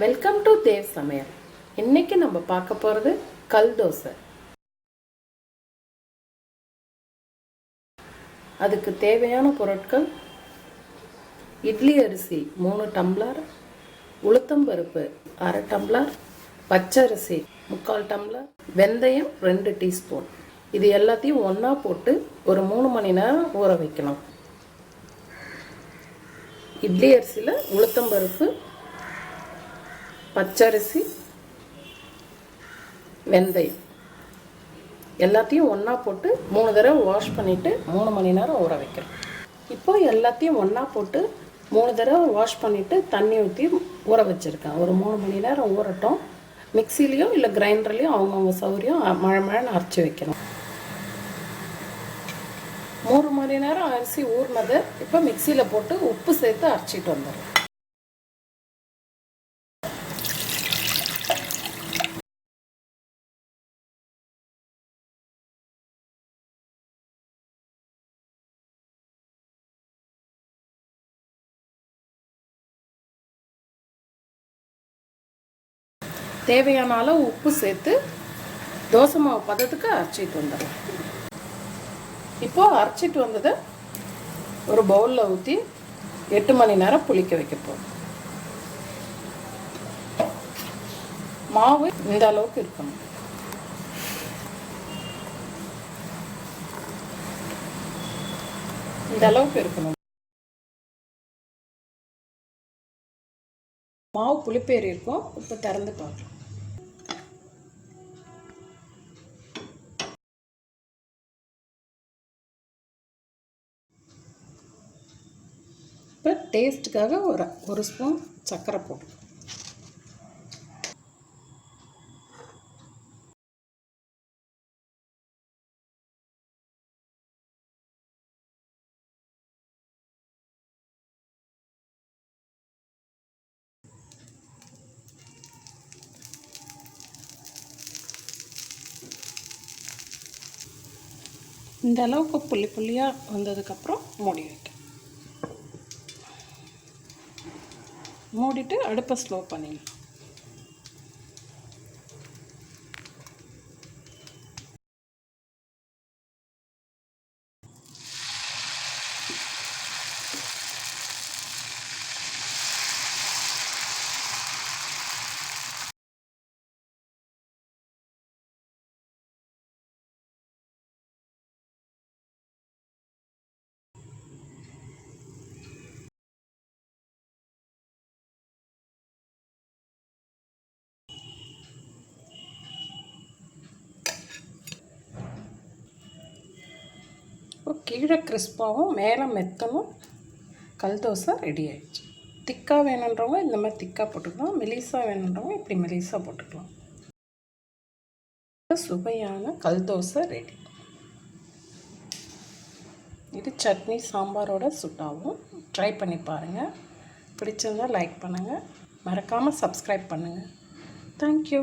Welcome to Dev சமையல். இன்னைக்கு நம்ம பார்க்க போகிறது கல் தோசை. அதுக்கு தேவையான பொருட்கள்: இட்லி அரிசி 3 டம்ளர், உளுத்தம்பருப்பு 1/2 டம்ளர், பச்சரிசி 3/4 டம்ளர், வெந்தயம் 2 டீஸ்பூன். இது எல்லாத்தையும் ஒன்றா போட்டு ஒரு 3 மணி நேரம் ஊற வைக்கணும். இட்லி அரிசியில் உளுத்தம்பருப்பு, பச்சரிசி, வெந்தயம் எல்லாத்தையும் ஒன்றா போட்டு 3 தடவை வாஷ் பண்ணிவிட்டு 3 மணி நேரம் ஊற வைக்கிறோம். இப்போ எல்லாத்தையும் ஒன்றா போட்டு 3 தடவை வாஷ் பண்ணிவிட்டு தண்ணி ஊற்றி ஊற வச்சுருக்கேன். ஒரு 3 மணி நேரம் ஊறட்டும். மிக்சிலையும் இல்லை கிரைண்டர்லேயும் அவங்கவுங்க சௌகரியம் மழைன்னு அரைச்சி வைக்கணும். 3 மணி நேரம் அரிசி ஊறினது இப்போ மிக்சியில் போட்டு உப்பு சேர்த்து அரைச்சிட்டு வந்துடுறேன். தேவையான அளவு உப்பு சேர்த்து தோசை மாவு பதத்துக்கு அரைச்சிட்டு வந்துடுறேன். இப்போது அரைச்சிட்டு வந்ததை ஒரு பவுலில் ஊற்றி 8 மணி நேரம் புளிக்க வைக்க போகிறோம். மாவு இந்த அளவுக்கு இருக்கணும். இந்த அளவுக்கு இருக்கணும். மாவு புளிப்பேறி இருக்கும். இப்போ திறந்து பார்க்கலாம். இப்போ டேஸ்ட்டுக்காக ஒரு ஸ்பூன் சர்க்கரை போட்டு இந்த அளவுக்கு புள்ளியாக வந்ததுக்கப்புறம் மூடி வைக்க. மூடிட்டு அடுப்பை ஸ்லோ பண்ணிடலாம். இப்போ கீழே கிறிஸ்பாகவும் மேலே மெத்தனும் கல் தோசை ரெடி ஆகிடுச்சு. திக்காக வேணுன்றவங்க இந்த மாதிரி திக்காக போட்டுக்கலாம். மெலிசாக வேணுன்றவங்க இப்படி மெலிசாக போட்டுக்கலாம். சுவையான கல் தோசை ரெடி. இது சட்னி சாம்பாரோட சுட்டாவும். ட்ரை பண்ணி பாருங்கள். பிடிச்சிருந்தால் லைக் பண்ணுங்கள். மறக்காமல் சப்ஸ்கிரைப் பண்ணுங்கள். தேங்க்யூ.